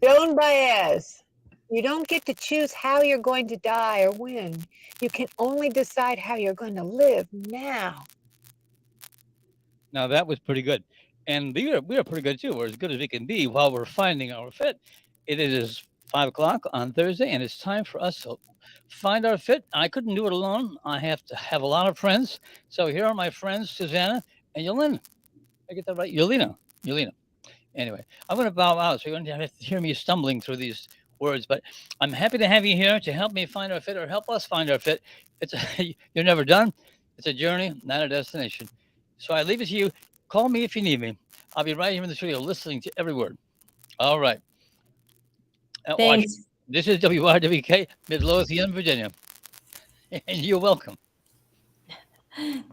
Joan Baez. You don't get to choose how you're going to die or when. You can only decide how you're going to live now. Now that was pretty good, and we are pretty good too. We're as good as we can be while we're finding our fit. It is 5 o'clock on Thursday, and it's time for us to find our fit. I couldn't do it alone. I have to have a lot of friends. So here are my friends, Susanna and Yolina. I get that right, Yolina. Yolina. Anyway, I'm going to bow out, so you're going to have to hear me stumbling through these words. But I'm happy to have you here to help me find our fit or help us find our fit. You're never done. It's a journey, not a destination. So I leave it to you. Call me if you need me. I'll be right here in the studio listening to every word. All right. Watch. Thanks. This is WRWK, Midlothian, Virginia. And you're welcome.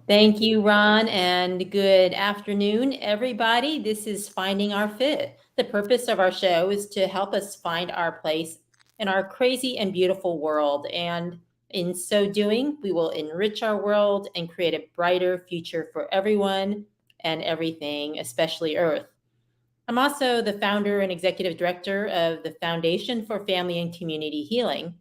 Thank you, Ron, and good afternoon, everybody. This is Finding Our Fit. The purpose of our show is to help us find our place in our crazy and beautiful world. And in so doing, we will enrich our world and create a brighter future for everyone and everything, especially Earth. I'm also the founder and executive director of the Foundation for Family and Community Healing,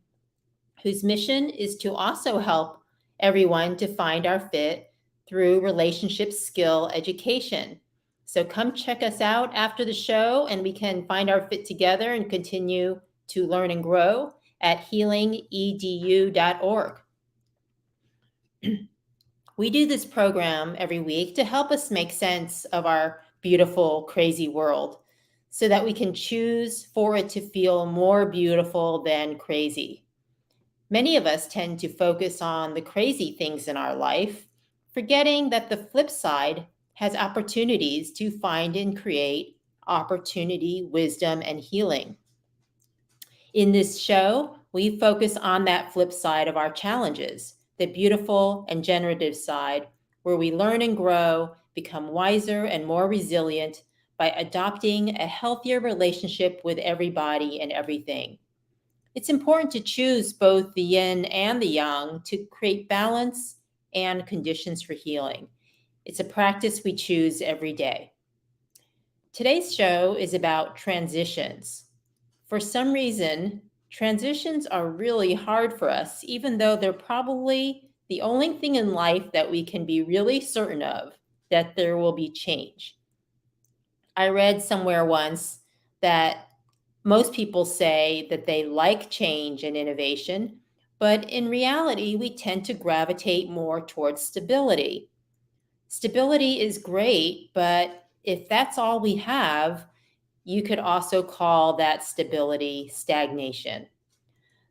whose mission is to also help everyone to find our fit through relationship skill education. So come check us out after the show and we can find our fit together and continue to learn and grow at healingedu.org. We do this program every week to help us make sense of our beautiful, crazy world so that we can choose for it to feel more beautiful than crazy. Many of us tend to focus on the crazy things in our life, forgetting that the flip side has opportunities to find and create opportunity, wisdom, and healing. In this show, we focus on that flip side of our challenges, the beautiful and generative side, where we learn and grow, become wiser and more resilient by adopting a healthier relationship with everybody and everything. It's important to choose both the yin and the yang to create balance and conditions for healing. It's a practice we choose every day. Today's show is about transitions. For some reason, transitions are really hard for us, even though they're probably the only thing in life that we can be really certain of, that there will be change. I read somewhere once that most people say that they like change and innovation, but in reality, we tend to gravitate more towards stability. Stability is great, but if that's all we have, you could also call that stability stagnation.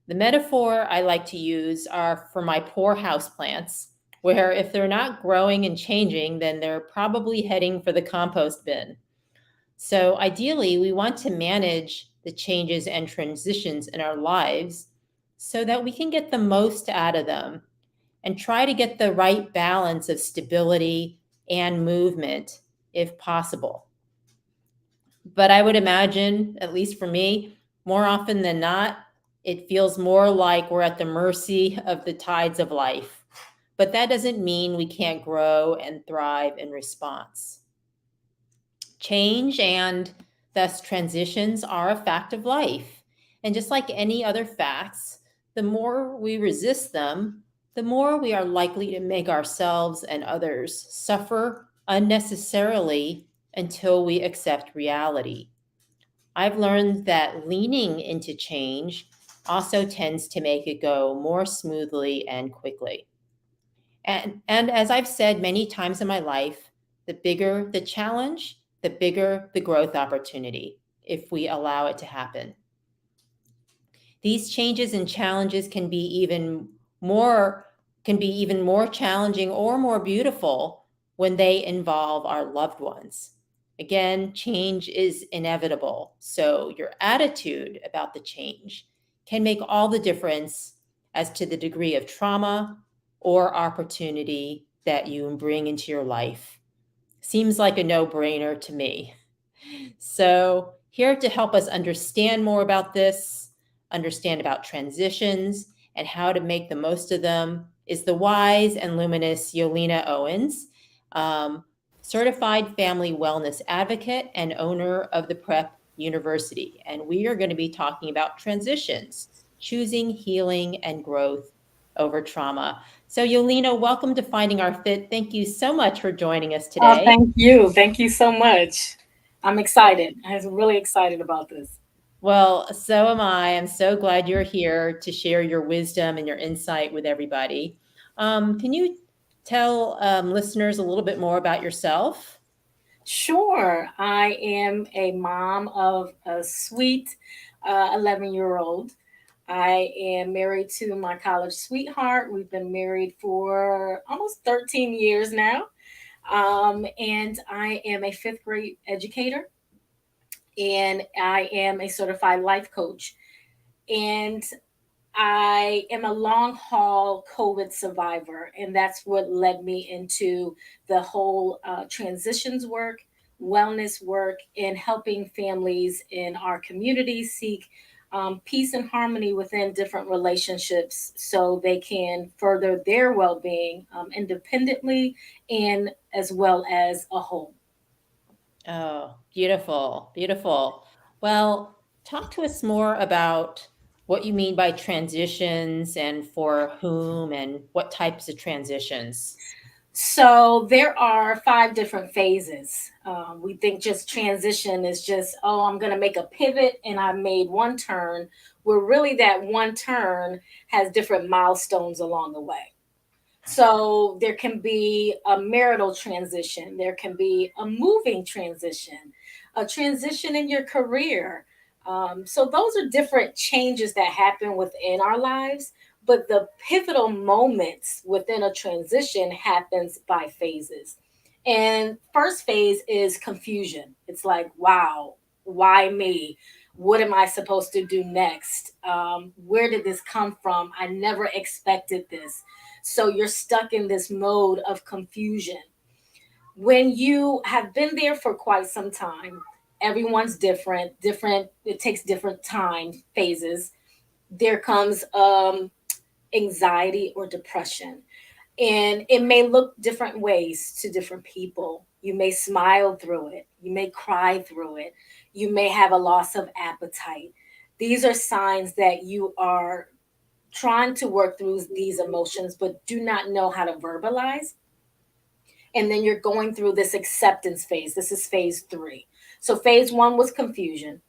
The metaphor I like to use are for my poor houseplants, where if they're not growing and changing, then they're probably heading for the compost bin. So ideally, we want to manage the changes and transitions in our lives so that we can get the most out of them and try to get the right balance of stability and movement if possible. But I would imagine, at least for me, more often than not, it feels more like we're at the mercy of the tides of life. But that doesn't mean we can't grow and thrive in response. Change and thus transitions are a fact of life. And just like any other facts, the more we resist them, the more we are likely to make ourselves and others suffer unnecessarily until we accept reality. I've learned that leaning into change also tends to make it go more smoothly and quickly. And as I've said many times in my life, the bigger the challenge, the bigger the growth opportunity if we allow it to happen. These changes and challenges can be even more challenging or more beautiful when they involve our loved ones. Again, change is inevitable. So your attitude about the change can make all the difference as to the degree of trauma or opportunity that you bring into your life. Seems like a no-brainer to me. So here to help us understand more about this, understand about transitions, and how to make the most of them is the wise and luminous Yolina Owens, certified family wellness advocate and owner of the Prep YOUniversity, and we are going to be talking about transitions, choosing healing and growth over trauma. So, Yolina, welcome to Finding Our Fit. Thank you so much for joining us today. Thank you. Thank you so much. I'm excited. I'm really excited about this. Well, so am I. I'm so glad you're here to share your wisdom and your insight with everybody. Can you tell listeners a little bit more about yourself? Sure. I am a mom of a sweet 11-year-old. I am married to my college sweetheart. We've been married for almost 13 years now. And I am a fifth grade educator, and I am a certified life coach. And I am a long haul COVID survivor, and that's what led me into the whole transitions work, wellness work, and helping families in our community seek peace and harmony within different relationships so they can further their well being independently and as well as a whole. Oh, beautiful, beautiful. Well, talk to us more about what you mean by transitions and for whom and what types of transitions. So there are five different phases. We think just transition is just, oh, I'm going to make a pivot and I made one turn, where really that one turn has different milestones along the way. So there can be a marital transition, there can be a moving transition, a transition in your career. So those are different changes that happen within our lives, but the pivotal moments within a transition happens by phases. And first phase is confusion. It's like, wow, why me? What am I supposed to do next? Where did this come from? I never expected this. So you're stuck in this mode of confusion. When you have been there for quite some time, everyone's different, it takes different time phases. There comes anxiety or depression. And it may look different ways to different people. You may smile through it, you may cry through it, you may have a loss of appetite. These are signs that you are trying to work through these emotions but do not know how to verbalize. And then you're going through this acceptance phase. This is phase three. So phase one was confusion.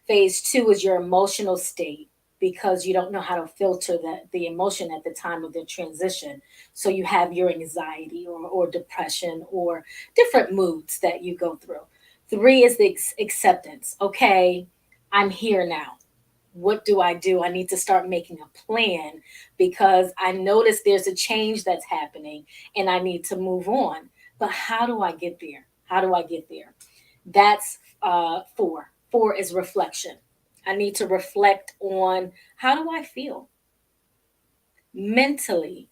Phase two is your emotional state, because you don't know how to filter the emotion at the time of the transition. So you have your anxiety or depression or different moods that you go through. Three is the acceptance. Okay, I'm here now. What do I do? I need to start making a plan because I notice there's a change that's happening and I need to move on. But how do I get there? How do I get there? That's four. Four is reflection. I need to reflect on, how do I feel mentally?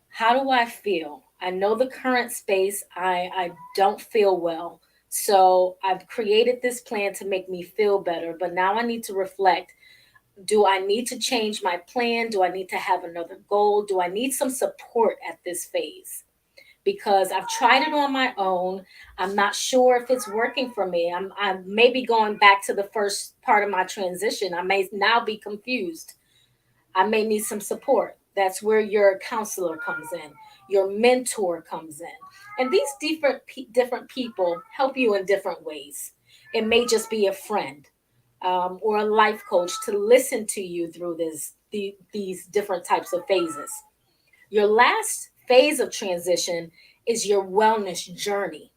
How do I feel? I know the current space. I don't feel well. So I've created this plan to make me feel better. But now I need to reflect. Do I need to change my plan? Do I need to have another goal? Do I need some support at this phase? Because I've tried it on my own. I'm not sure if it's working for me. I'm maybe going back to the first part of my transition. I may now be confused. I may need some support. That's where your counselor comes in, your mentor comes in. And these different people help you in different ways. It may just be a friend or a life coach to listen to you through these different types of phases. Your last phase of transition is your wellness journey,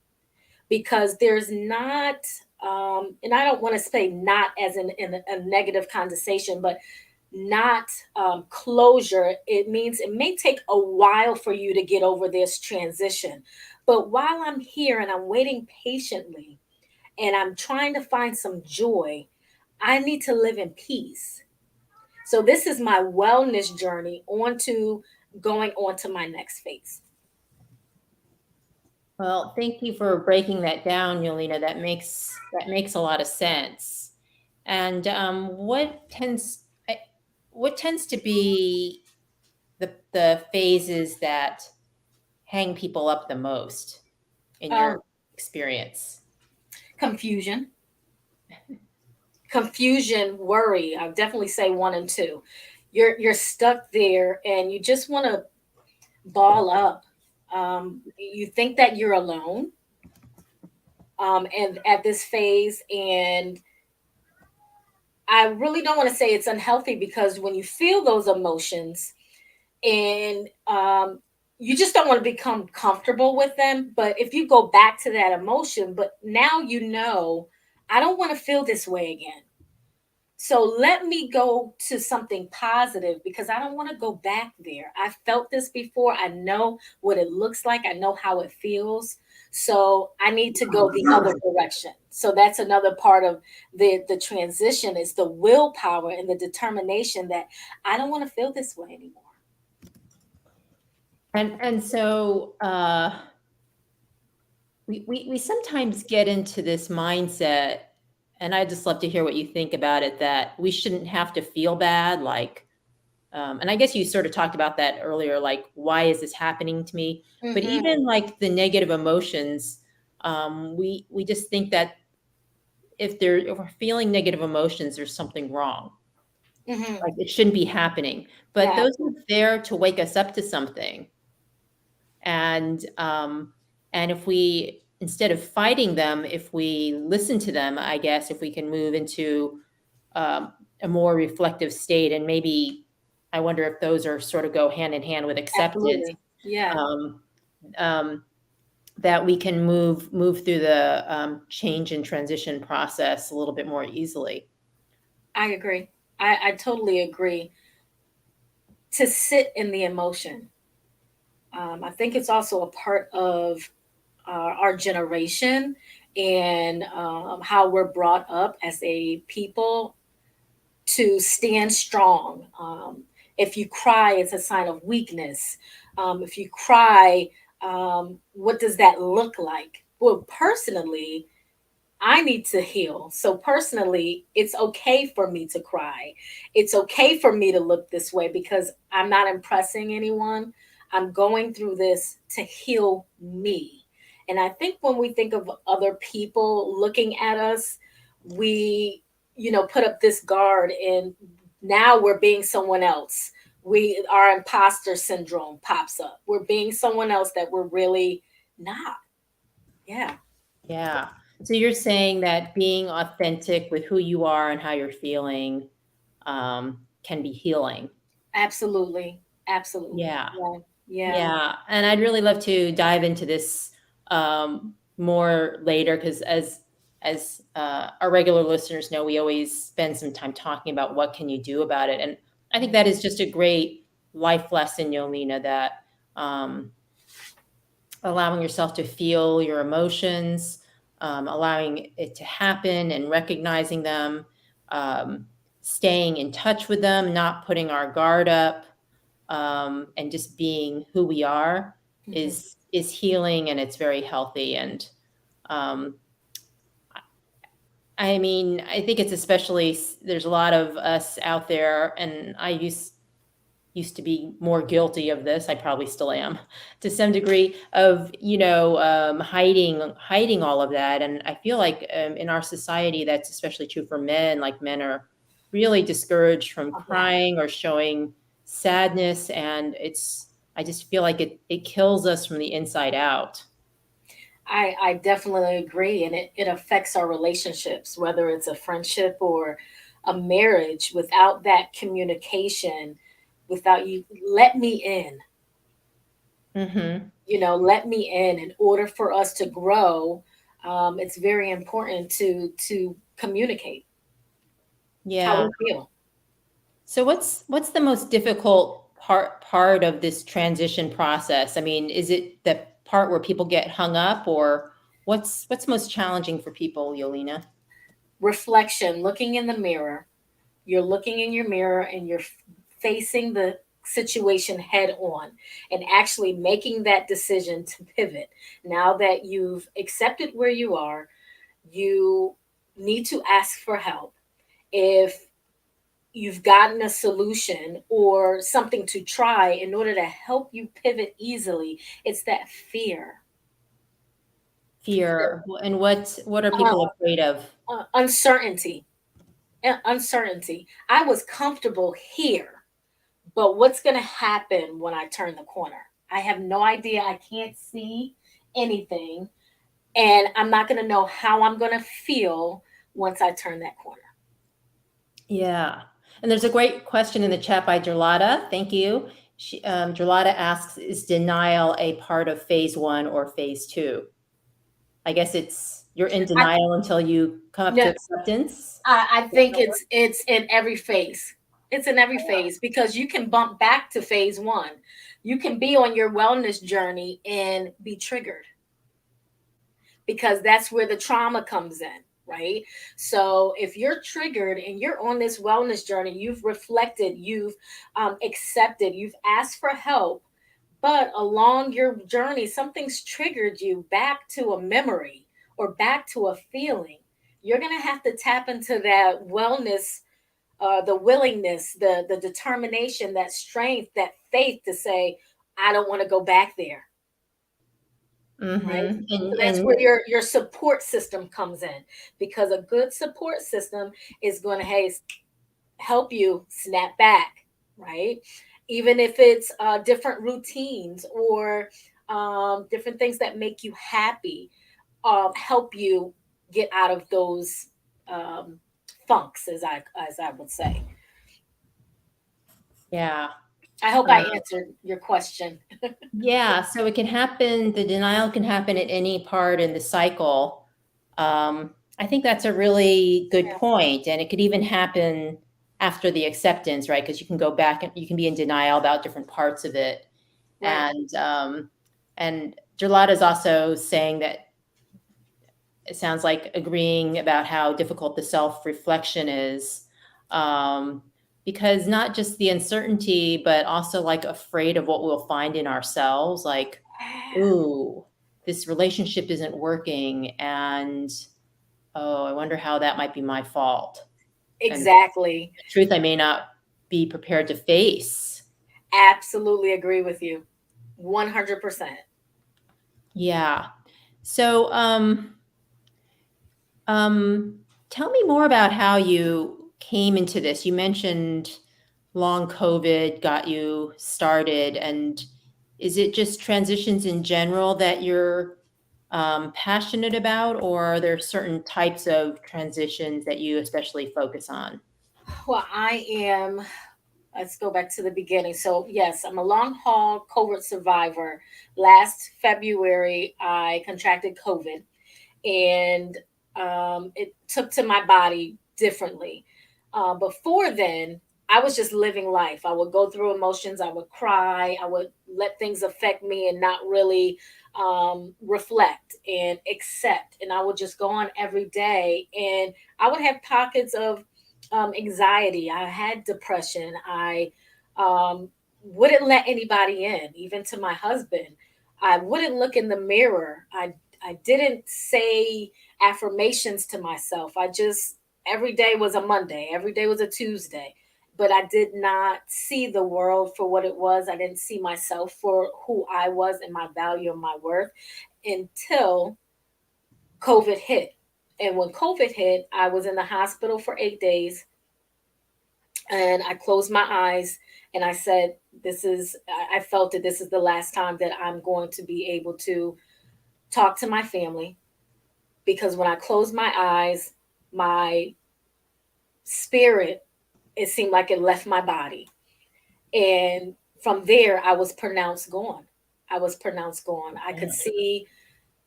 because there's not, and I don't want to say not as in a negative connotation, but not closure. It means it may take a while for you to get over this transition. But while I'm here and I'm waiting patiently and I'm trying to find some joy, I need to live in peace. So this is my wellness journey onto going on to my next phase. Well, thank you for breaking that down, Yolina. That makes a lot of sense. And what tends to be the phases that hang people up the most in your Um, experience? Confusion. confusion, worry. I definitely say 1 and 2. You're stuck there and you just want to ball up. You think that you're alone, and at this phase, and I really don't want to say it's unhealthy, because when you feel those emotions, and you just don't want to become comfortable with them. But if you go back to that emotion, but now you know, I don't want to feel this way again. So let me go to something positive, because I don't want to go back there. I felt this before. I know what it looks like. I know how it feels. So I need to go the other direction. So that's another part of the transition, is the willpower and the determination that I don't want to feel this way anymore. And so we sometimes get into this mindset, and I'd just love to hear what you think about it, that we shouldn't have to feel bad. Like, and I guess you sort of talked about that earlier, like, why is this happening to me? But even like the negative emotions, we just think that if we're feeling negative emotions, there's something wrong. Like it shouldn't be happening. But Yeah. those are there to wake us up to something. And if we, instead of fighting them, if we listen to them, I guess, if we can move into a more reflective state, and maybe I wonder if those are sort of go hand in hand with acceptance. Absolutely. Yeah. That we can move through the change and transition process a little bit more easily. I agree. I totally agree. To sit in the emotion. I think it's also a part of our generation, and how we're brought up as a people to stand strong. If you cry, it's a sign of weakness. If you cry, what does that look like? Well, personally, I need to heal. So personally, it's okay for me to cry. It's okay for me to look this way, because I'm not impressing anyone. I'm going through this to heal me. And I think when we think of other people looking at us, we, put up this guard, and now we're being someone else. Our imposter syndrome pops up. We're being someone else that we're really not. Yeah. Yeah. So you're saying that being authentic with who you are and how you're feeling can be healing. Absolutely. Absolutely. Yeah. Yeah. Yeah. Yeah. And I'd really love to dive into this more later, because as our regular listeners know, we always spend some time talking about what can you do about it. And I think that is just a great life lesson, Yolina, that allowing yourself to feel your emotions, allowing it to happen and recognizing them, staying in touch with them, not putting our guard up, and just being who we are is healing, and it's very healthy. And I mean, I think it's especially, there's a lot of us out there, and I used to be more guilty of this. I probably still am to some degree, of, hiding all of that. And I feel like in our society, that's especially true for men. Like, men are really discouraged from crying or showing sadness. And I just feel like it kills us from the inside out. I definitely agree. And it affects our relationships, whether it's a friendship or a marriage. Without that communication, without you, let me in. Let me in order for us to grow. It's very important to communicate how Yeah. we feel. So what's the most difficult part of this transition process? I mean, is it the part where people get hung up, or what's most challenging for people, Yolina? Reflection, looking in the mirror. You're looking in your mirror, and you're facing the situation head on, and actually making that decision to pivot. Now that you've accepted where you are, you need to ask for help. If you've gotten a solution or something to try in order to help you pivot easily, it's that fear. Fear. And what are people afraid of? Uncertainty. uncertainty. I was comfortable here, but what's going to happen when I turn the corner? I have no idea. I can't see anything, and I'm not going to know how I'm going to feel once I turn that corner. Yeah. And there's a great question in the chat by Gerlata. Thank you. Gerlata asks, is denial a part of phase 1 or phase 2? I guess you're in denial until you come up to No, acceptance. I think it's in every phase. It's in every phase, because you can bump back to phase 1. You can be on your wellness journey and be triggered, because that's where the trauma comes in, right? So if you're triggered and you're on this wellness journey, you've reflected, you've accepted, you've asked for help, but along your journey, something's triggered you back to a memory or back to a feeling. You're going to have to tap into that wellness, the willingness, the determination, that strength, that faith to say, I don't want to go back there. Right. Mm-hmm. So that's where your support system comes in, because a good support system is going to help you snap back, right? Even if it's different routines or different things that make you happy, help you get out of those funks, as I would say. Yeah. I hope I answered your question. Yeah. So it can happen. The denial can happen at any part in the cycle. I think that's a really good point. And it could even happen after the acceptance, right? Because you can go back and you can be in denial about different parts of it. Right. And Gerlata is also saying that it sounds like agreeing about how difficult the self-reflection is. Because not just the uncertainty, but also like afraid of what we'll find in ourselves. Like, ooh, this relationship isn't working. And, oh, I wonder how that might be my fault. Exactly. And the truth I may not be prepared to face. Absolutely agree with you. 100%. Yeah. So, tell me more about how you came into this. You mentioned long COVID got you started, and is it just transitions in general that you're passionate about, or are there certain types of transitions that you especially focus on? Well, let's go back to the beginning. So yes, I'm a long haul COVID survivor. Last February, I contracted COVID, and it took to my body differently. Before then, I was just living life. I would go through emotions. I would cry. I would let things affect me and not really reflect and accept. And I would just go on every day. And I would have pockets of anxiety. I had depression. I wouldn't let anybody in, even to my husband. I wouldn't look in the mirror. I didn't say affirmations to myself. Every day was a Monday, every day was a Tuesday, but I did not see the world for what it was. I didn't see myself for who I was and my value and my worth until COVID hit. And when COVID hit, I was in the hospital for 8 days, and I closed my eyes and I said, I felt that this is the last time that I'm going to be able to talk to my family, because when I closed my eyes, my spirit, it seemed like it left my body. And from there, I was pronounced gone. I could see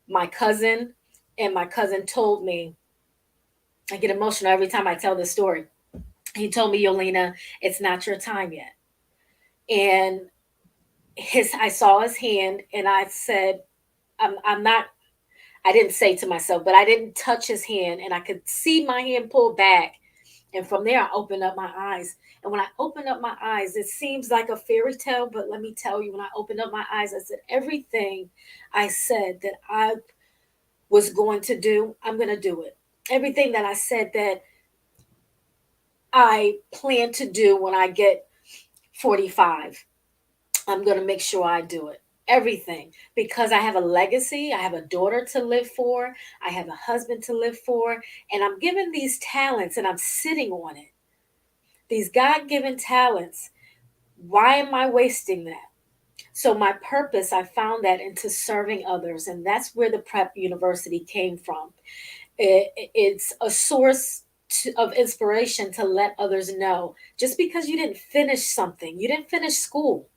my cousin, and my cousin told me, I get emotional every time I tell this story. He told me, Yolina, it's not your time yet. And I saw his hand, and I said, I'm not, I didn't say to myself, but I didn't touch his hand, and I could see my hand pull back. And from there, I opened up my eyes. And when I opened up my eyes, it seems like a fairy tale, but let me tell you, when I opened up my eyes, I said, everything I said that I was going to do, I'm going to do it. Everything that I said that I plan to do when I get 45, I'm going to make sure I do it. everything, because I have a legacy. I have a daughter to live for. I have a husband to live for. And I'm given these talents and I'm sitting on it. These God given talents. Why am I wasting that? So, my purpose, I found that into serving others. And that's where the Prep University came from. It's a source of inspiration to let others know, just because you didn't finish something, you didn't finish school,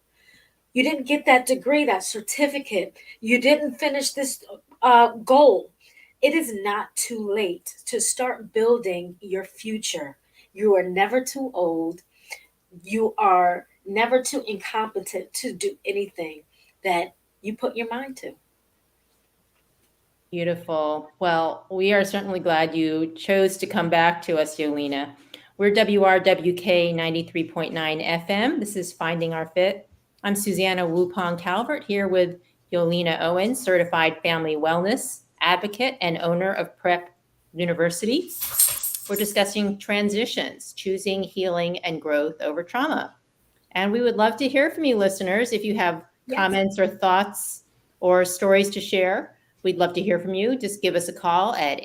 you didn't get that degree, that certificate, you didn't finish this goal. It is not too late to start building your future. You are never too old. You are never too incompetent to do anything that you put your mind to. Beautiful. Well, we are certainly glad you chose to come back to us, Yolina. We're WRWK 93.9 FM. This is Finding Our Fit. I'm Susanna Wupong Calvert here with Yolina Owens, certified family wellness advocate and owner of Prep University. We're discussing transitions, choosing healing and growth over trauma. And we would love to hear from you, listeners. If you have comments or thoughts or stories to share, we'd love to hear from you. Just give us a call at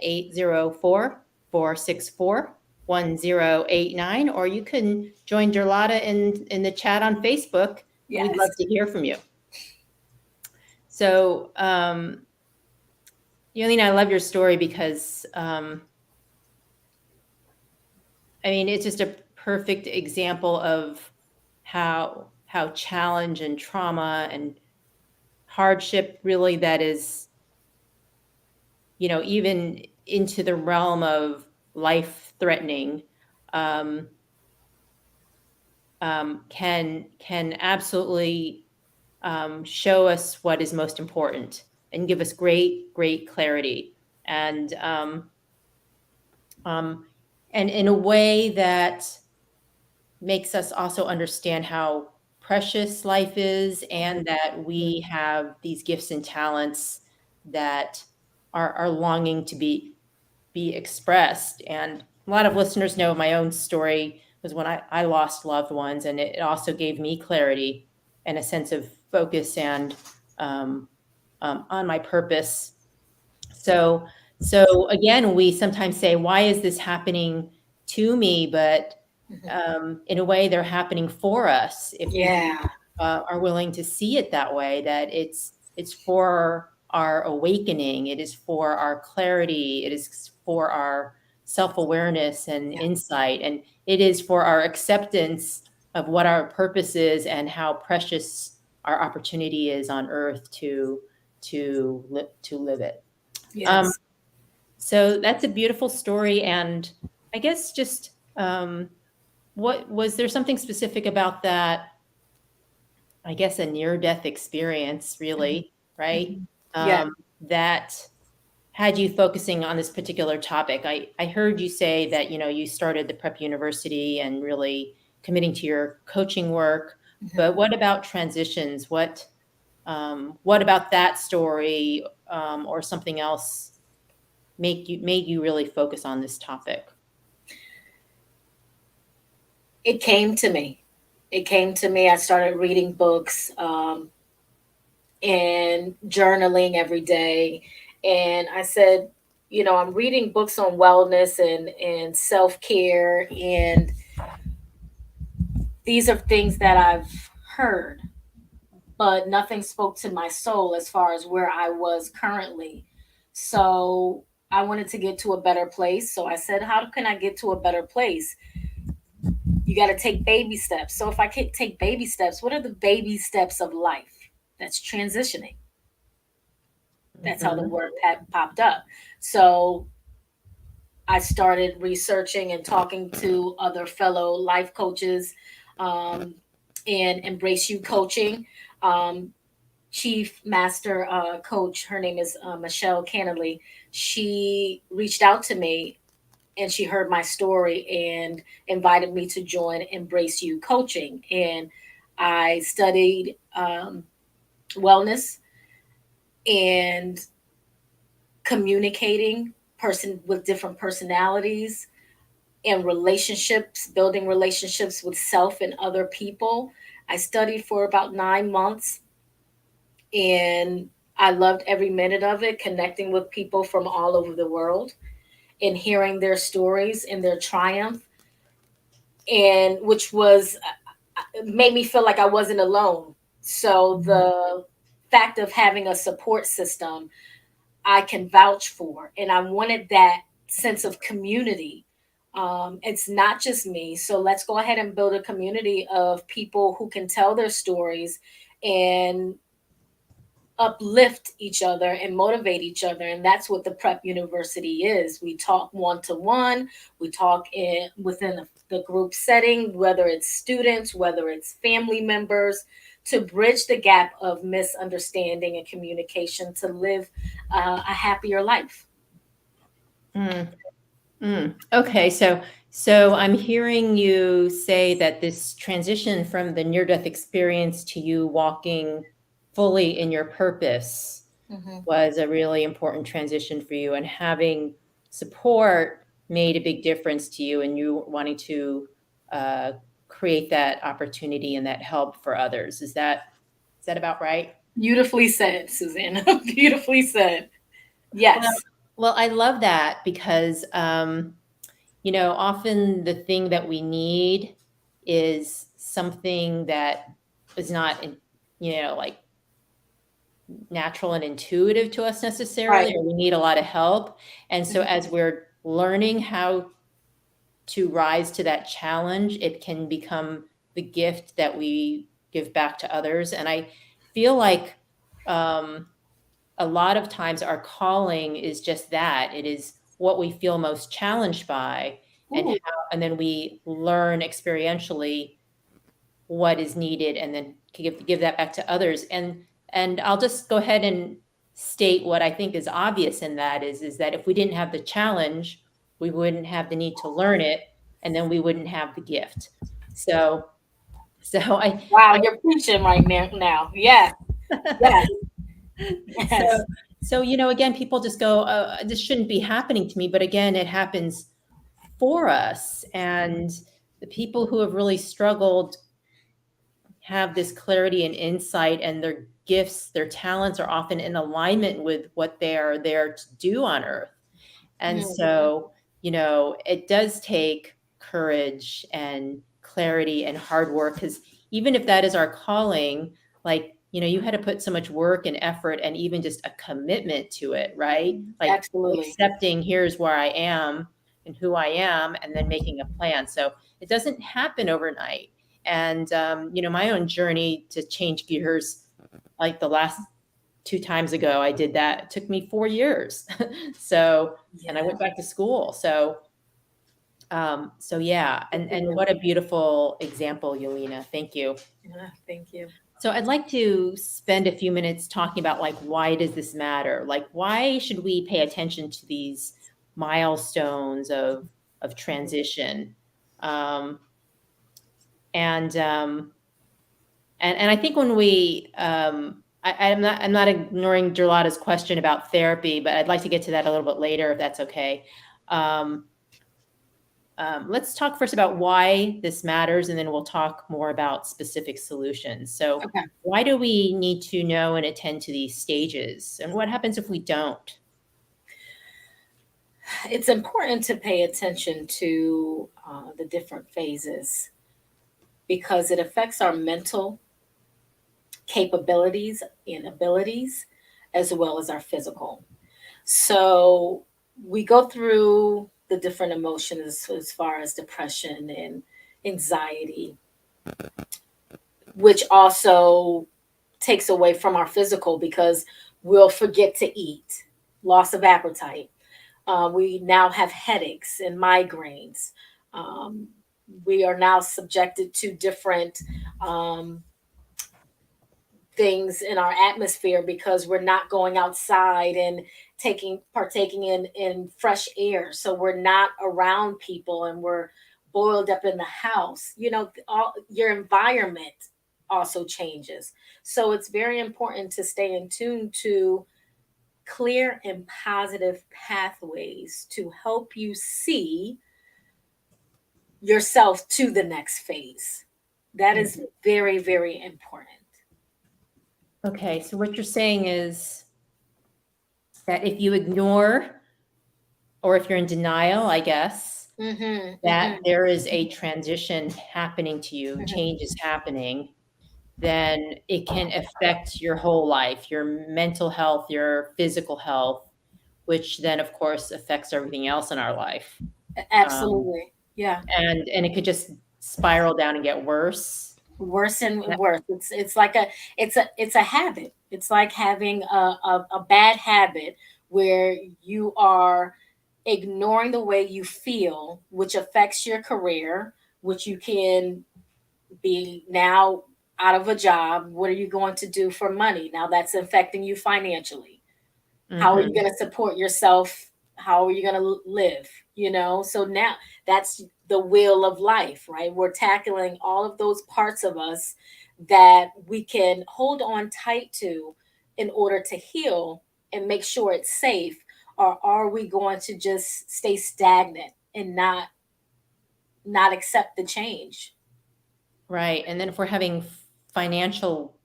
804-464-1089, or you can join Derlata in the chat on Facebook. Yes. We'd love to hear from you. So, Yolina, I love your story because, it's just a perfect example of how challenge and trauma and hardship really that is, even into the realm of life threatening, can absolutely show us what is most important and give us great clarity, and in a way that makes us also understand how precious life is, and that we have these gifts and talents that are longing to be expressed. And a lot of listeners know my own story was when I lost loved ones, and it also gave me clarity and a sense of focus and on my purpose. So again, we sometimes say, why is this happening to me? But in a way, they're happening for us if we are willing to see it that way, that it's for our awakening, it is for our clarity, it is for our self-awareness and insight, and it is for our acceptance of what our purpose is and how precious our opportunity is on earth to live it. Yes. So that's a beautiful story. And I guess just what was there something specific about that? I guess a near-death experience, really, right? That had you focusing on this particular topic. I heard you say that, you started the Prep University and really committing to your coaching work. But what about transitions? What about that story, or something else made you really focus on this topic? It came to me. I started reading books and journaling every day. And I said, I'm reading books on wellness and self-care. And these are things that I've heard, but nothing spoke to my soul as far as where I was currently. So I wanted to get to a better place. So I said, how can I get to a better place? You got to take baby steps. So if I can take baby steps, what are the baby steps of life? That's transitioning. That's how the word popped up. So I started researching and talking to other fellow life coaches, and Embrace You Coaching. Chief Master Coach, her name is Michelle Cannelly. She reached out to me and she heard my story and invited me to join Embrace You Coaching. And I studied wellness and communicating with different personalities, and relationships, building relationships with self and other people. I studied for about 9 months. And I loved every minute of it, connecting with people from all over the world and hearing their stories and their triumph, and which was made me feel like I wasn't alone. So the fact of having a support system I can vouch for, and I wanted that sense of community. It's not just me, so let's go ahead and build a community of people who can tell their stories and uplift each other and motivate each other. And that's what the prep university is. We talk one to one, we talk within the group setting, whether it's students, whether it's family members, to bridge the gap of misunderstanding and communication to live a happier life. Okay, so I'm hearing you say that this transition from the near-death experience to you walking fully in your purpose was a really important transition for you, and having support made a big difference to you, and you wanting to create that opportunity and that help for others. Is that about right? Beautifully said, Susanna. Beautifully said. Yes. Well, I love that because often the thing that we need is something that is not, like natural and intuitive to us necessarily, Right. or we need a lot of help. And so as we're learning how to rise to that challenge, it can become the gift that we give back to others. And I feel like a lot of times our calling is just that. It is what we feel most challenged by, and then we learn experientially what is needed, and then give that back to others. And I'll just go ahead and state what I think is obvious in that is that if we didn't have the challenge, we wouldn't have the need to learn it, and then we wouldn't have the gift. So Wow, you're preaching right now. Yeah. Yes. Yes. So again, people just go, this shouldn't be happening to me. But again, it happens for us. And the people who have really struggled have this clarity and insight, and their gifts, their talents are often in alignment with what they are there to do on earth. And so, it does take courage and clarity and hard work, because even if that is our calling, like, you had to put so much work and effort and even just a commitment to it, right? Like Absolutely. accepting here's where I am and who I am, and then making a plan. So it doesn't happen overnight. And, my own journey to change gears, like the last 2 times ago, I did that. It took me 4 years. So, and I went back to school. So yeah. And what a beautiful example, Yolina. Thank you. Thank you. So I'd like to spend a few minutes talking about, like, why does this matter? Like, why should we pay attention to these milestones of transition? And I think when we, I'm not ignoring Gerlada's question about therapy, but I'd like to get to that a little bit later, if that's okay. Let's talk first about why this matters, and then we'll talk more about specific solutions. So why do we need to know and attend to these stages? And what happens if we don't? It's important to pay attention to the different phases, because it affects our mental capabilities and abilities, as well as our physical. So we go through the different emotions as far as depression and anxiety, which also takes away from our physical, because we'll forget to eat, loss of appetite. We now have headaches and migraines. We are now subjected to different things in our atmosphere, because we're not going outside and partaking in fresh air. So we're not around people, and we're boiled up in the house. All your environment also changes. So it's very important to stay in tune to clear and positive pathways to help you see yourself to the next phase. That is very, very important. Okay, so what you're saying is that if you ignore, or if you're in denial, I guess, that there is a transition happening to you, change is happening, then it can affect your whole life, your mental health, your physical health, which then, of course, affects everything else in our life. Absolutely. Yeah. And it could just spiral down and get worse. Worse and worse. It's like it's a habit. It's like having a bad habit where you are ignoring the way you feel, which affects your career, which you can be now out of a job. What are you going to do for money? Now that's affecting you financially. How are you going to support yourself? How are you going to live? So now that's the wheel of life, right? We're tackling all of those parts of us that we can hold on tight to in order to heal and make sure it's safe. Or are we going to just stay stagnant and not accept the change? Right. And then if we're having financial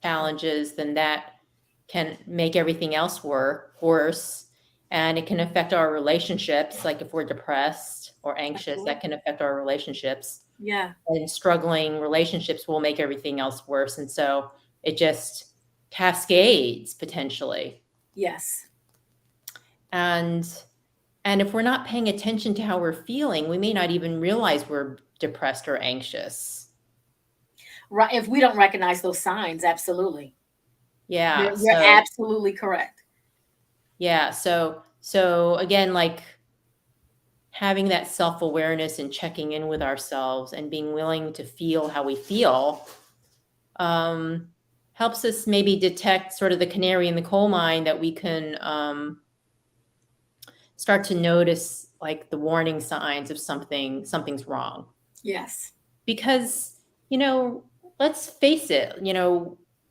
challenges, then that can make everything else worse. And it can affect our relationships. Like if we're depressed or anxious, that can affect our relationships. Yeah. And struggling relationships will make everything else worse. And so it just cascades potentially. Yes. And if we're not paying attention to how we're feeling, we may not even realize we're depressed or anxious. Right. If we don't recognize those signs, absolutely. Yeah. You're absolutely correct. Yeah. So again, like having that self-awareness and checking in with ourselves and being willing to feel how we feel helps us maybe detect sort of the canary in the coal mine that we can start to notice like the warning signs of something's wrong. Yes. Because, let's face it,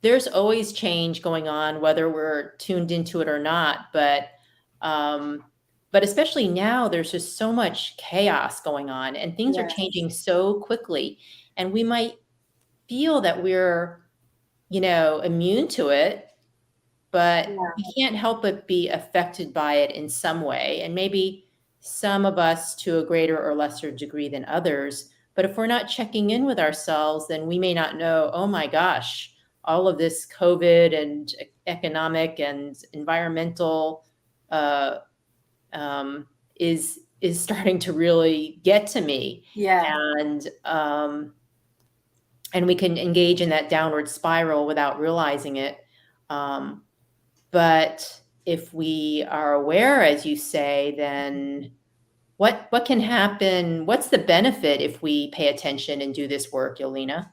there's always change going on, whether we're tuned into it or not. But especially now, there's just so much chaos going on and things are changing so quickly. And we might feel that we're, immune to it, but we can't help but be affected by it in some way. And maybe some of us to a greater or lesser degree than others. But if we're not checking in with ourselves, then we may not know, oh my gosh, all of this COVID and economic and environmental is starting to really get to me. Yeah. And we can engage in that downward spiral without realizing it. But if we are aware, as you say, then what can happen? What's the benefit if we pay attention and do this work, Yolina?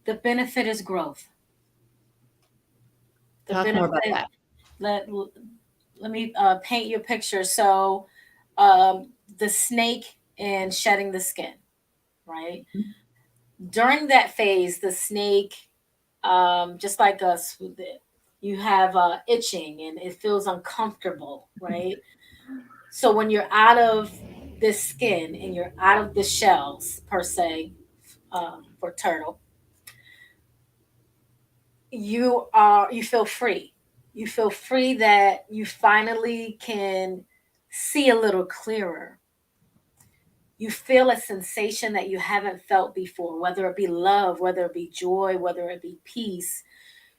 The benefit is growth. Talk more about that. Let me paint you a picture. So the snake and shedding the skin, right? During that phase, the snake, just like us, you have itching and it feels uncomfortable, right? So when you're out of this skin and you're out of the shells, per se, for turtle, you feel free. You feel free that you finally can see a little clearer. You feel a sensation that you haven't felt before, whether it be love, whether it be joy, whether it be peace.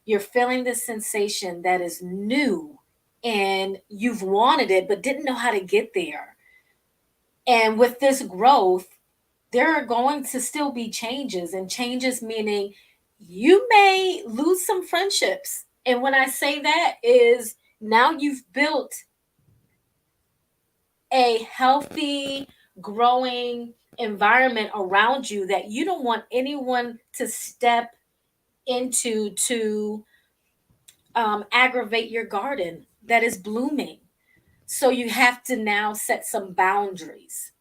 You're feeling this sensation that is new and you've wanted it but didn't know how to get there. And with this growth, there are going to still be changes, and changes meaning you may lose some friendships. And when I say that is now you've built a healthy, growing environment around you that you don't want anyone to step into to aggravate your garden that is blooming. So you have to now set some boundaries,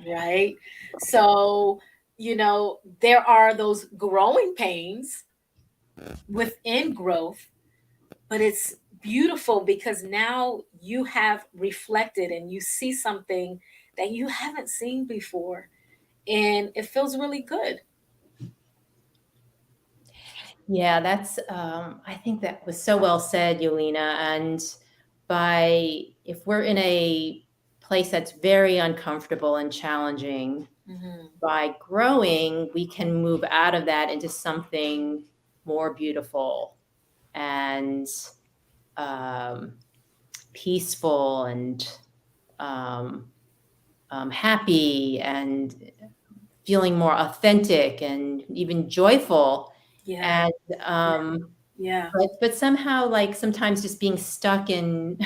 right? So, there are those growing pains within growth, but it's beautiful because now you have reflected and you see something that you haven't seen before. And it feels really good. Yeah, that's, I think that was so well said, Yolina. And if we're in a place that's very uncomfortable and challenging, by growing, we can move out of that into something more beautiful and peaceful and happy and feeling more authentic and even joyful. Yeah. And Yeah. but somehow, like, sometimes just being stuck in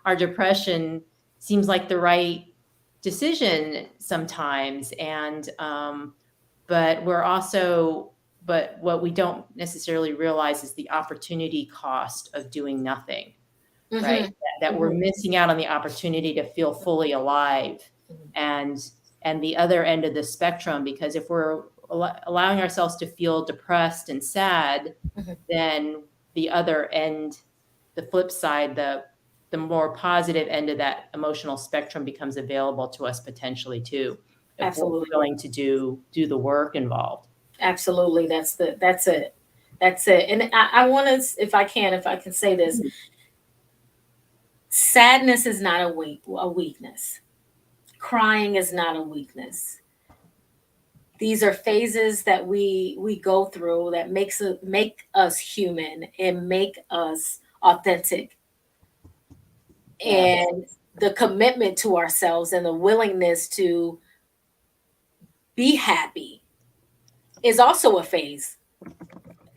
our depression seems like the right decision sometimes. And but what we don't necessarily realize is the opportunity cost of doing nothing, right? That we're missing out on the opportunity to feel fully alive. And the other end of the spectrum, because if we're allowing ourselves to feel depressed and sad, then the other end, the flip side, the more positive end of that emotional spectrum becomes available to us potentially too, if Absolutely. we're willing to do the work involved. Absolutely. That's it. And I want to, if I can say this, sadness is not a weakness. Crying is not a weakness. These are phases that we go through that make us human and make us authentic. And the commitment to ourselves and the willingness to be happy is also a phase.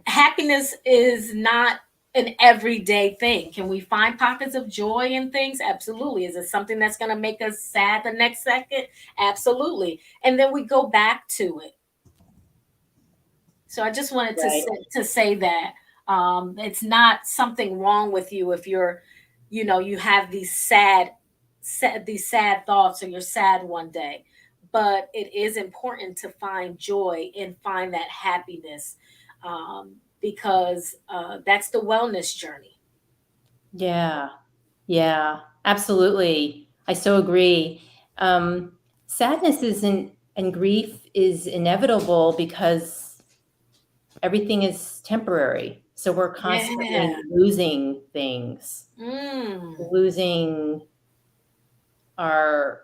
Happiness is not an everyday thing. Can we find pockets of joy in things? Absolutely. Is it something that's going to make us sad the next second? Absolutely. And then we go back to it. So I just wanted to say that it's not something wrong with you if you're, you have these sad thoughts or you're sad one day. But it is important to find joy and find that happiness, because that's the wellness journey. Yeah, absolutely. I so agree. Sadness and grief is inevitable because everything is temporary. So we're constantly losing things, losing our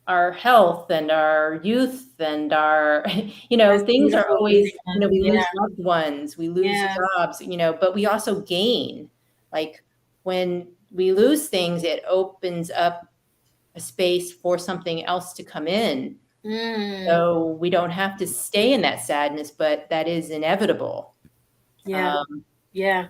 health and our youth and our, things are always, we lose loved ones, we lose jobs, but we also gain. Like, when we lose things, it opens up a space for something else to come in. So we don't have to stay in that sadness, but that is inevitable. And right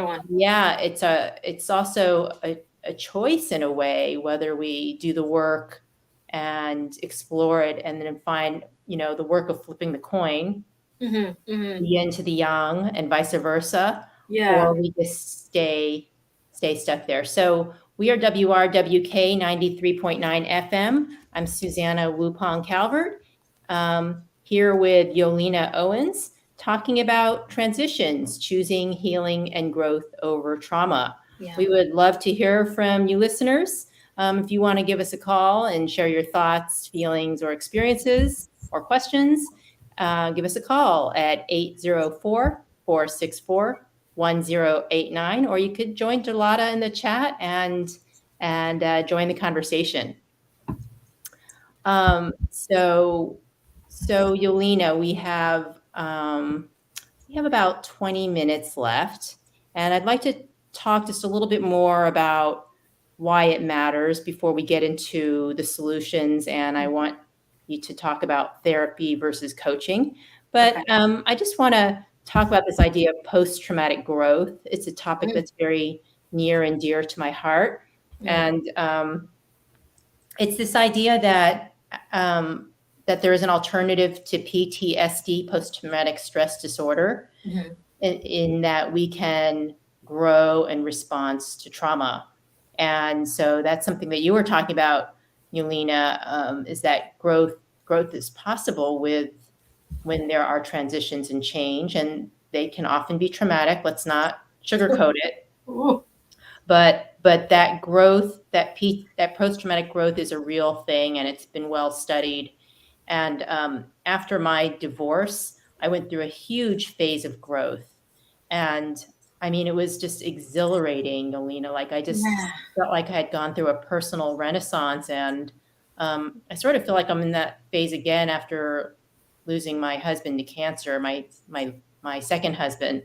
on. Yeah, it's also a choice in a way, whether we do the work and explore it and then find, the work of flipping the coin, the yin to the yang and vice versa, or we just stay stuck there. So we are WRWK 93.9 FM. I'm Susanna Wupong Calvert, here with Yolina Owens, talking about transitions, choosing healing and growth over trauma. We would love to hear from you listeners. If you want to give us a call and share your thoughts, feelings, or experiences or questions, give us a call at 804-464-1089, or you could join Delata in the chat and join the conversation. So Yolina, we have about 20 minutes left, and I'd like to talk just a little bit more about why it matters before we get into the solutions. And I want you to talk about therapy versus coaching. But I just want to talk about this idea of post-traumatic growth. It's a topic that's very near and dear to my heart. And it's this idea that there is an alternative to PTSD, post-traumatic stress disorder, in that we can grow in response to trauma. And so that's something that you were talking about, Yolina, is that growth is possible when there are transitions and change, and they can often be traumatic. Let's not sugarcoat it. But that growth, that post-traumatic growth, is a real thing, and it's been well studied. And after my divorce, I went through a huge phase of growth. And I mean, it was just exhilarating, Yolina. Like, I just Yeah. felt like I had gone through a personal renaissance. And I sort of feel like I'm in that phase again after losing my husband to cancer, my second husband.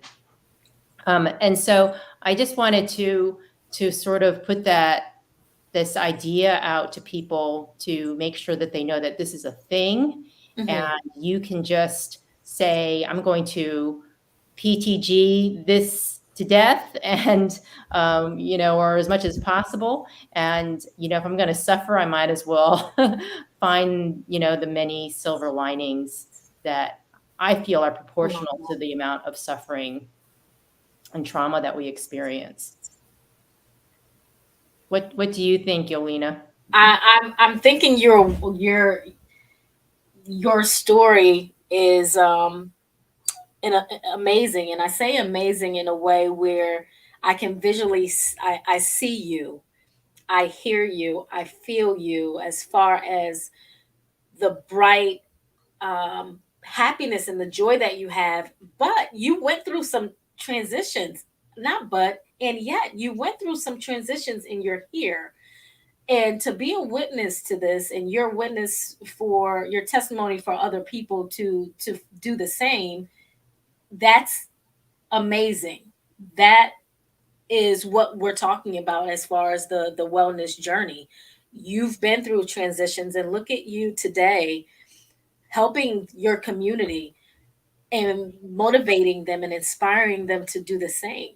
And so I just wanted to sort of put this idea out to people to make sure that they know that this is a thing, and you can just say, I'm going to PTG this to death, and or as much as possible. And if I'm going to suffer, I might as well find the many silver linings that I feel are proportional to the amount of suffering and trauma that we experience. What do you think, Yolina? I'm thinking your story is amazing, and I say amazing in a way where I can visually I see you, I hear you, I feel you, as far as the bright happiness and the joy that you have. But you went through some transitions, not but, and yet you went through some transitions in your here. And to be a witness to this, and your witness for your testimony for other people to do the same, that's amazing. That is what we're talking about as far as the wellness journey. You've been through transitions, and look at you today, helping your community and motivating them and inspiring them to do the same.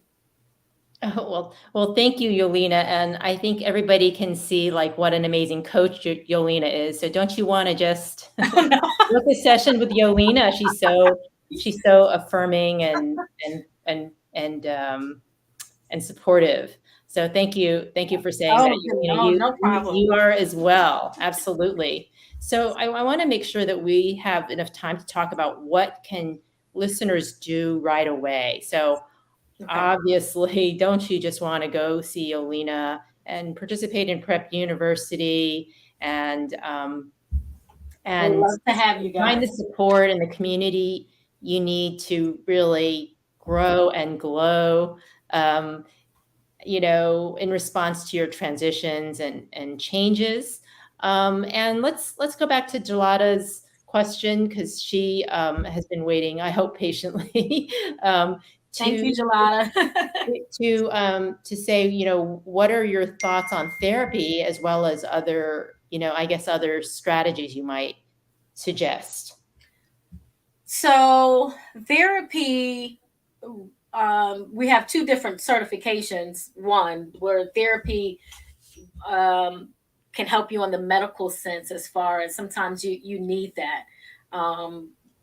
Oh, well, thank you, Yolina. And I think everybody can see like what an amazing coach Yolina is. So don't you want to just book a session with Yolina? She's so affirming and supportive. So thank you for saying that, Yolina. No problem. You are as well. Absolutely. So I want to make sure that we have enough time to talk about what can listeners do right away. So obviously, don't you just want to go see Yolina and participate in Prep University and We'd love to have you guys. Find the support in the community you need to really grow and glow, in response to your transitions and changes. And let's go back to Gelada's question, because she has been waiting, I hope patiently, Thank you, Yolina. to say, what are your thoughts on therapy, as well as other, I guess, other strategies you might suggest? So therapy, we have two different certifications. One where therapy can help you on the medical sense, as far as sometimes you need that.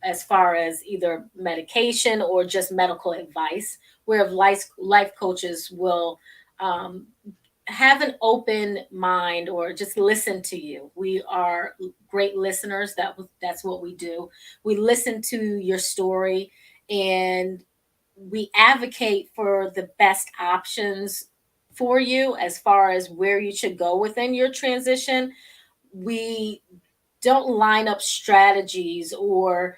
As far as either medication or just medical advice, where life coaches will have an open mind or just listen to you. We are great listeners. That's what we do. We listen to your story, and we advocate for the best options for you as far as where you should go within your transition. We don't line up strategies or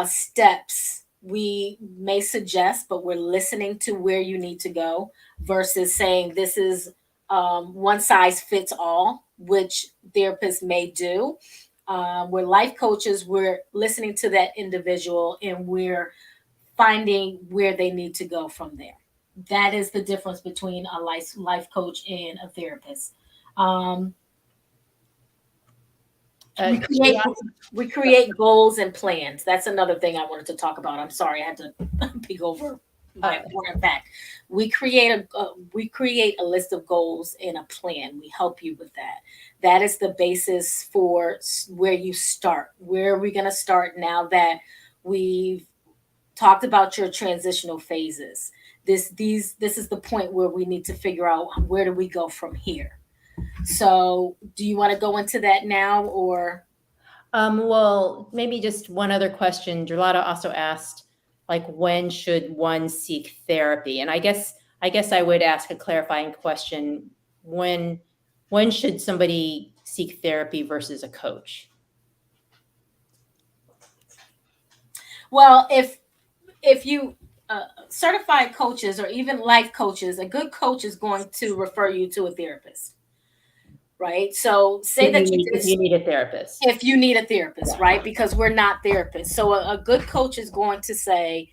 steps. We may suggest, but we're listening to where you need to go, versus saying this is one size fits all, which therapists may do. We're life coaches. We're listening to that individual, and we're finding where they need to go from there. That is the difference between a life coach and a therapist. We create goals and plans. That's another thing I wanted to talk about. I'm sorry, I had to peek over my important fact. We create a list of goals and a plan. We help you with that. That is the basis for where you start. Where are we going to start now that we've talked about your transitional phases? This is the point where we need to figure out, where do we go from here? So do you want to go into that now, or? Well, maybe just one other question. Gelada also asked, like, when should one seek therapy? And I guess I would ask a clarifying question. When should somebody seek therapy versus a coach? Well, if you certified coaches or even life coaches, a good coach is going to refer you to a therapist, right? So say that you if you need a therapist. if you need a therapist, right? Because we're not therapists. So a good coach is going to say,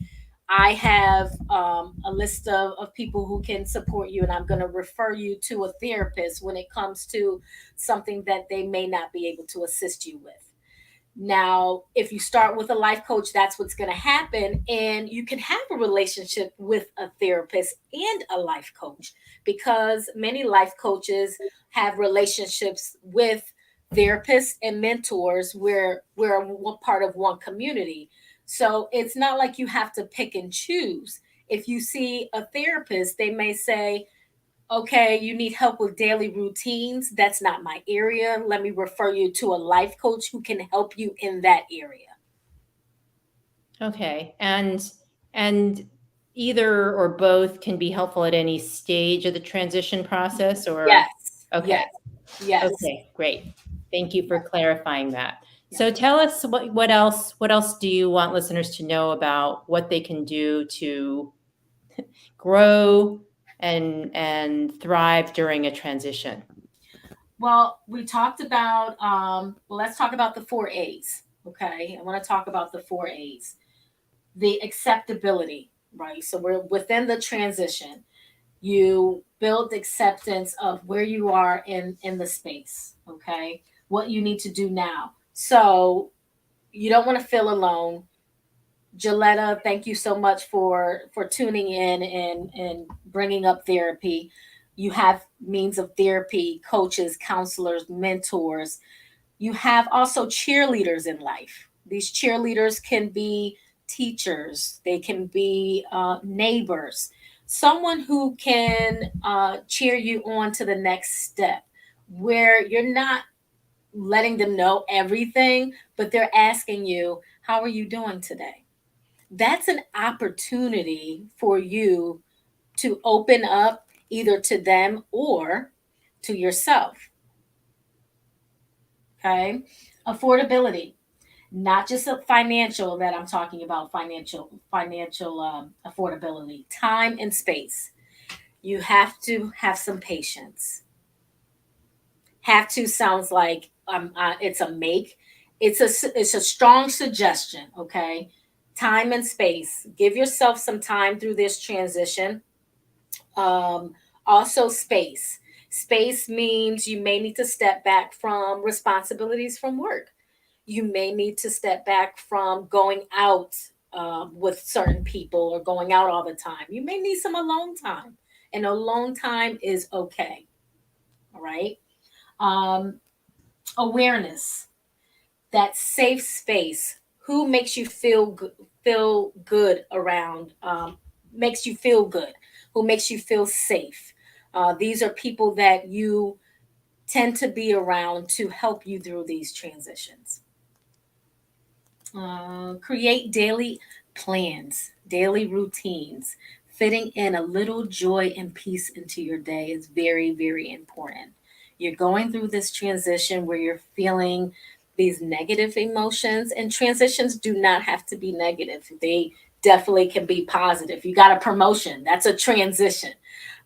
I have a list of people who can support you, and I'm going to refer you to a therapist when it comes to something that they may not be able to assist you with. Now, if you start with a life coach, that's what's going to happen. And you can have a relationship with a therapist and a life coach, because many life coaches have relationships with therapists and mentors where we're part of one community. So it's not like you have to pick and choose. If you see a therapist, they may say, okay, you need help with daily routines. That's not my area. Let me refer you to a life coach who can help you in that area. Okay. And either or both can be helpful at any stage of the transition process, or Yes. okay. Yes. Yes. Okay, great. Thank you for clarifying that. So tell us what else do you want listeners to know about what they can do to grow and thrive during a transition? Well, we talked about let's talk about the 4 A's. Okay. I want to talk about the 4 A's. The acceptability, right? So we're within the transition. You build acceptance of where you are in the space, okay? What you need to do now. So you don't want to feel alone. Gilletta, thank you so much for tuning in and bringing up therapy. You have means of therapy, coaches, counselors, mentors. You have also cheerleaders in life. These cheerleaders can be teachers, they can be neighbors, someone who can cheer you on to the next step, where you're not letting them know everything, but they're asking you, how are you doing today? That's an opportunity for you to open up either to them or to yourself. Okay. Affordability, not just a financial that I'm talking about, financial affordability, time and space. You have to have some patience. Have to sounds like it's a make. It's a strong suggestion. Okay, time and space. Give yourself some time through this transition. Um, Also, space. Space means you may need to step back from responsibilities from work. You may need to step back from going out with certain people or going out all the time. You may need some alone time, and alone time is okay. All right. Um, Awareness, that safe space. Who makes you feel good around? Makes you feel good. Who makes you feel safe? These are people that you tend to be around to help you through these transitions. Create daily plans, daily routines. Fitting in a little joy and peace into your day is very, very important. You're going through this transition where you're feeling these negative emotions, and transitions do not have to be negative. They definitely can be positive. You got a promotion, that's a transition.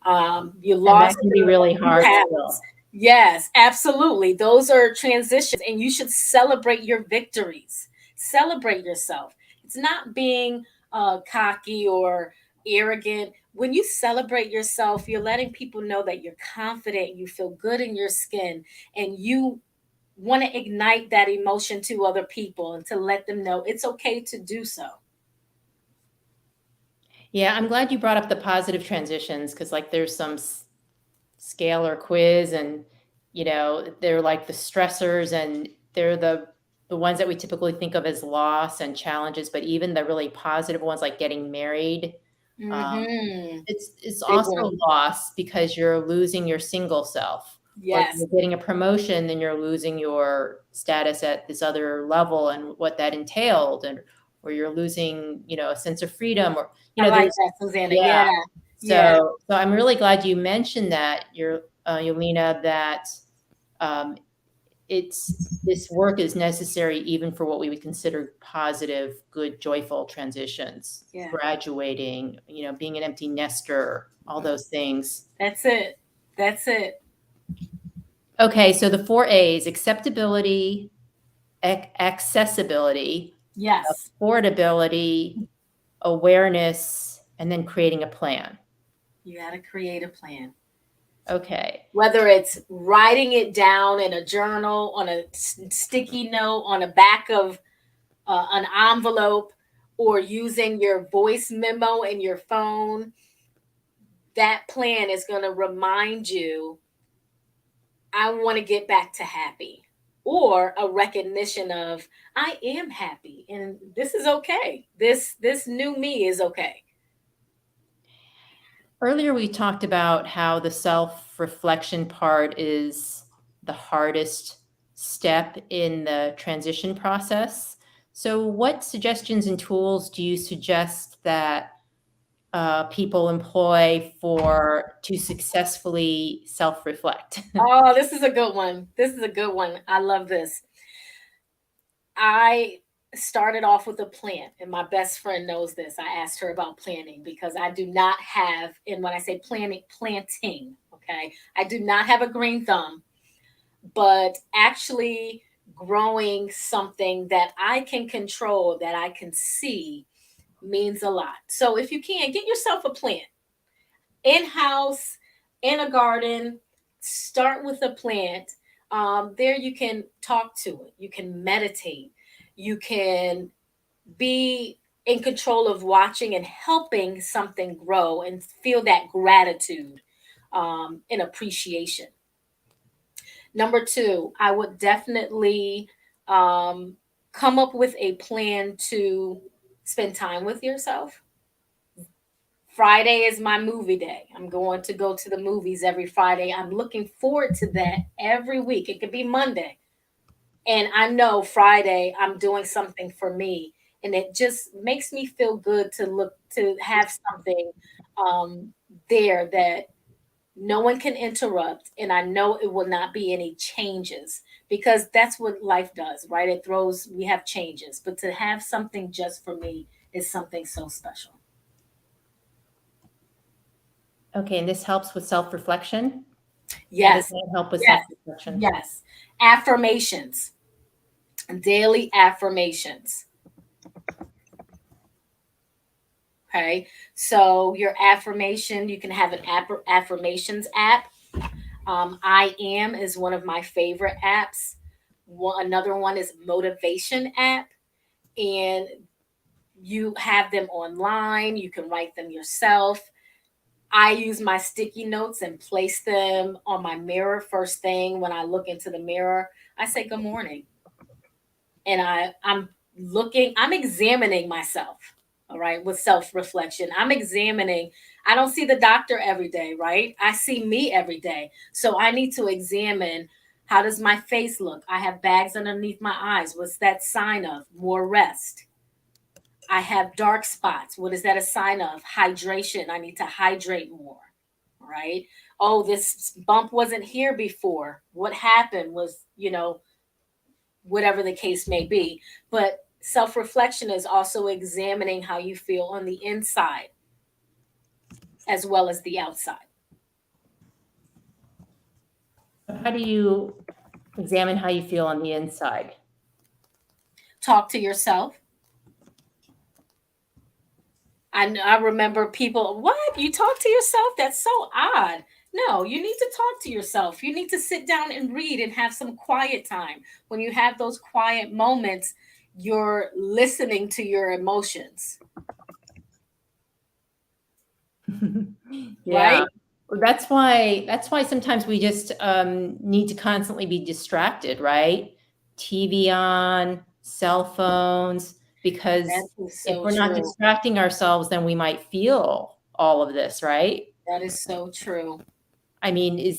You And lost that can be really hard habits. still. Yes, absolutely. Those are transitions, and you should celebrate your victories. Celebrate yourself. It's not being cocky or arrogant. When you celebrate yourself, you're letting people know that you're confident, you feel good in your skin, and you want to ignite that emotion to other people and to let them know it's okay to do so. Yeah, I'm glad you brought up the positive transitions, because like there's some scale or quiz, and they're like the stressors, and they're the ones that we typically think of as loss and challenges, but even the really positive ones like getting married, it's Big also one. loss because you're losing your single self. Or if Yes. you're getting a promotion, then you're losing your status at this other level and what that entailed, and or you're losing, a sense of freedom, or I like there's that, Susanna. yeah. Yeah. Yeah. So I'm really glad you mentioned that, Yolina, that um, this work is necessary even for what we would consider positive, good, joyful transitions. Yeah. Graduating, being an empty nester, all those things. That's it. Okay, so the 4 A's: acceptability, accessibility, Yes. affordability, awareness, and then creating a plan. You got to create a plan. Okay. Whether it's writing it down in a journal, on a sticky note, on the back of an envelope, or using your voice memo in your phone, that plan is going to remind you, I want to get back to happy, or a recognition of, I am happy and this is okay. This new me is okay. Earlier, we talked about how the self-reflection part is the hardest step in the transition process. So what suggestions and tools do you suggest that people employ to successfully self-reflect? Oh, this is a good one. I love this. I started off with a plan, and my best friend knows this. I asked her about planning because I do not have, and when I say planting, okay, I do not have a green thumb, but actually growing something that I can control, that I can see, means a lot. So if you can, get yourself a plant in-house, in a garden. Start with a plant. There you can talk to it, you can meditate, you can be in control of watching and helping something grow, and feel that gratitude and appreciation. Number 2, I would definitely come up with a plan to spend time with yourself. Friday is my movie day. I'm going to go to the movies every Friday. I'm looking forward to that every week. It could be Monday. And I know Friday I'm doing something for me. And it just makes me feel good to have something there that no one can interrupt. And I know it will not be any changes, because that's what life does, right? We have changes. But to have something just for me is something so special. Okay, and this helps with self-reflection? Yes. How does that help with Yes. self-reflection? Yes. Affirmations. Daily affirmations. Okay. So your affirmation, you can have an affirmations app. I Am is one of my favorite apps. Another one is Motivation app. And you have them online. You can write them yourself. I use my sticky notes and place them on my mirror first thing when I look into the mirror. I say good morning. And I'm examining myself, all right, with self-reflection. I don't see the doctor every day, right? I see me every day. So I need to examine, how does my face look? I have bags underneath my eyes. What's that sign of? More rest. I have dark spots. What is that a sign of? Hydration. I need to hydrate more, right? Oh, this bump wasn't here before. What happened was, whatever the case may be. But self-reflection is also examining how you feel on the inside as well as the outside. How do you examine how you feel on the inside? Talk to yourself. I remember people, what? You talk to yourself? That's so odd. No, you need to talk to yourself. You need to sit down and read and have some quiet time. When you have those quiet moments, you're listening to your emotions. Yeah. Right? That's why sometimes we just need to constantly be distracted, right? TV on, cell phones, because if we're not distracting ourselves, then we might feel all of this, right? That is so true. I mean, do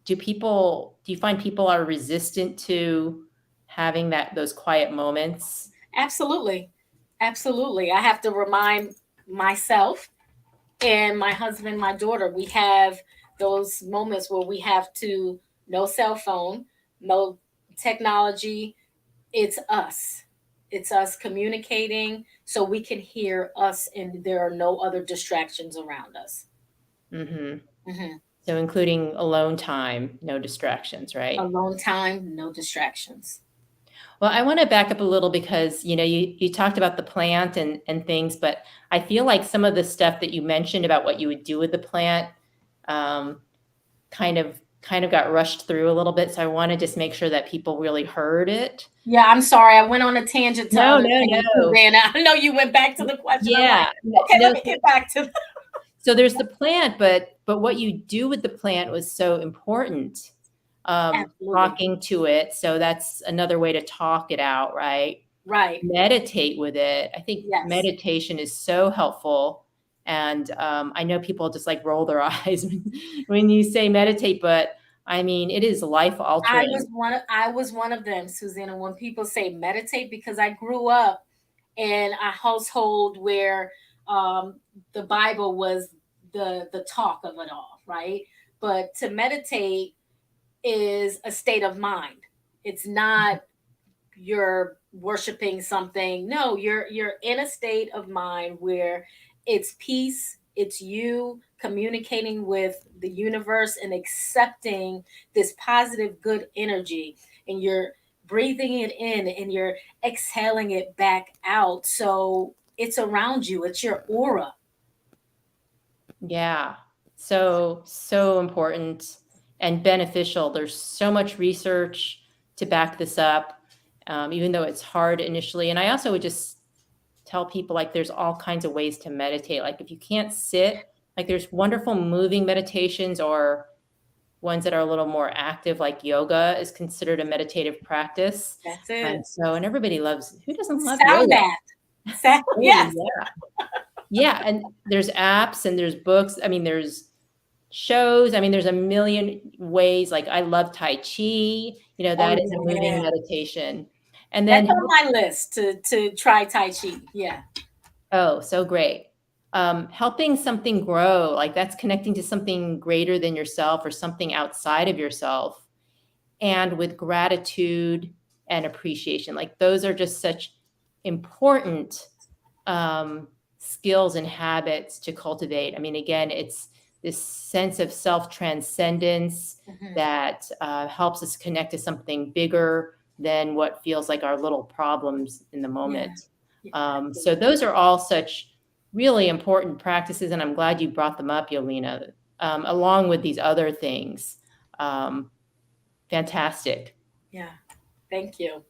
you find people are resistant to having those quiet moments? Absolutely. Absolutely. I have to remind myself and my husband, my daughter, we have those moments where we have to, no cell phone, no technology. It's us. It's us communicating so we can hear us and there are no other distractions around us. So including alone time, no distractions, right? Alone time, no distractions. Well, I want to back up a little because, you talked about the plant and things, but I feel like some of the stuff that you mentioned about what you would do with the plant kind of got rushed through a little bit. So I want to just make sure that people really heard it. Yeah, I'm sorry. I went on a tangent to No, other things, Susanna. I know you went back to the question. Yeah. Okay, let me get back to So there's the plant, but what you do with the plant was so important. Talking to it. So that's another way to talk it out, right? Right. Meditate with it. I think meditation is so helpful. And I know people just like roll their eyes when you say meditate, but I mean, it is life altering. I was one of them, Susanna, when people say meditate, because I grew up in a household where the Bible was the talk of it all, right? But to meditate is a state of mind. It's not you're worshiping something. No, you're in a state of mind where it's peace, it's you communicating with the universe and accepting this positive good energy, and you're breathing it in and you're exhaling it back out. So it's around you, it's your aura. Yeah. So important and beneficial. There's so much research to back this up, even though it's hard initially. And I also would just tell people, like, there's all kinds of ways to meditate. Like, if you can't sit, like, there's wonderful moving meditations, or ones that are a little more active, like yoga is considered a meditative practice. That's it. And everybody loves, who doesn't love sound yoga? That. Yes. Yeah. And there's apps and there's books. I mean, there's shows. I mean, there's a million ways. Like, I love Tai Chi, that is a moving meditation. And then that's on my list to try Tai Chi. Yeah. Oh, so great. Helping something grow, like that's connecting to something greater than yourself or something outside of yourself. And with gratitude and appreciation, like those are just such important skills and habits to cultivate. I mean, again, it's this sense of self-transcendence that helps us connect to something bigger than what feels like our little problems in the moment. So those are all such really important practices, and I'm glad you brought them up, Yolina, along with these other things. Fantastic. Yeah, thank you.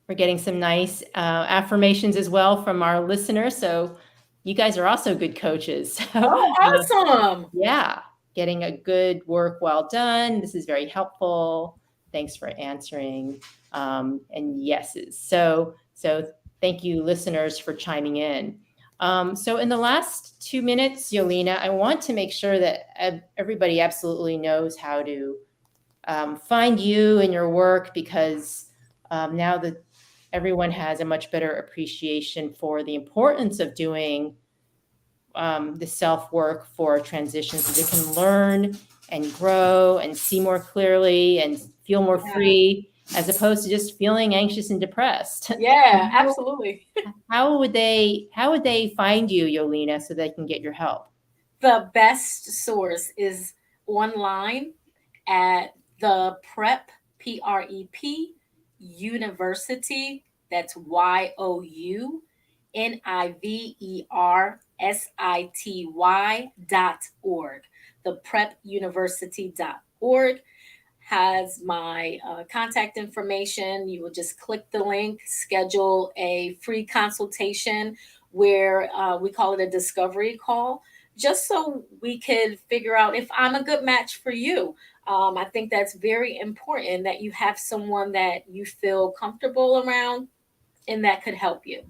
We're getting some nice affirmations as well from our listeners. So you guys are also good coaches. So, awesome. Yeah, getting a good work well done. This is very helpful. Thanks for answering. And yeses. So thank you, listeners, for chiming in. So in the last 2 minutes, Yolina, I want to make sure that everybody absolutely knows how to find you and your work, because now that everyone has a much better appreciation for the importance of doing the self-work for transitions, so they can learn and grow and see more clearly and feel more free, as opposed to just feeling anxious and depressed. Yeah, absolutely. How would they find you, Yolina, so they can get your help? The best source is online at the PrEP, PrEP University. That's YOUniversity.org. The PrEPUniversity.org has my contact information. You will just click the link, schedule a free consultation where we call it a discovery call, just so we could figure out if I'm a good match for you. I think that's very important, that you have someone that you feel comfortable around and that could help you.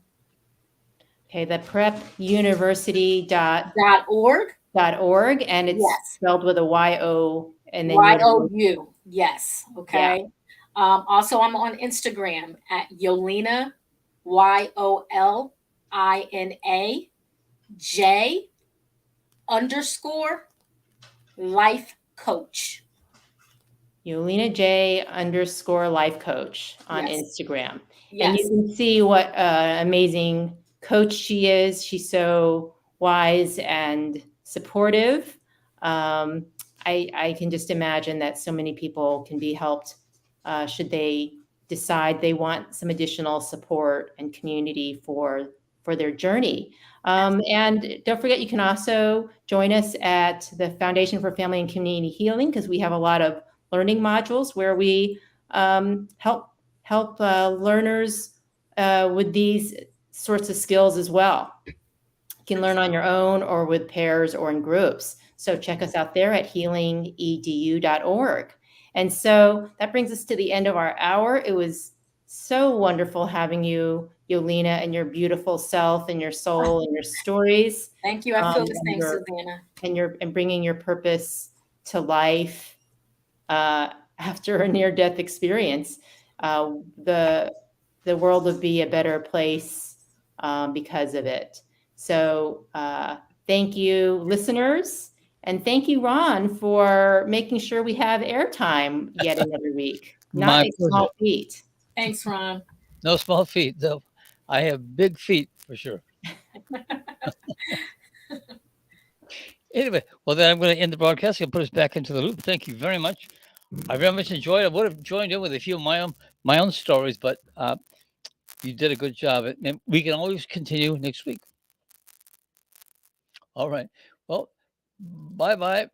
Okay, the PrEPUniversity.org, and it's spelled with a Y-O and then Y-O-U. Yes. Okay. Yeah. Also, I'm on Instagram at Yolina, YOLINA_J_life coach. Yolina J _life coach on Yes. Instagram. Yes. And you can see what amazing coach she is. She's so wise and supportive. I can just imagine that so many people can be helped should they decide they want some additional support and community for their journey. And don't forget, you can also join us at the Foundation for Family and Community Healing, because we have a lot of learning modules where we help learners with these sorts of skills as well. You can learn on your own or with pairs or in groups. So check us out there at healingedu.org. And so that brings us to the end of our hour. It was so wonderful having you, Yolina, and your beautiful self and your soul and your stories. Thank you. I feel the and same, Susanna. And bringing your purpose to life after a near-death experience. The world would be a better place because of it. So thank you, listeners. And thank you, Ron, for making sure we have airtime yet another week. Not My a small pleasure. feat. Thanks, Ron. No small feet, though. I have big feet for sure. Anyway, well, then I'm going to end the broadcast and put us back into the loop. Thank you very much. I very much enjoyed it. I would have joined in with a few of my own stories, but you did a good job. And we can always continue next week. All right. Well, bye-bye.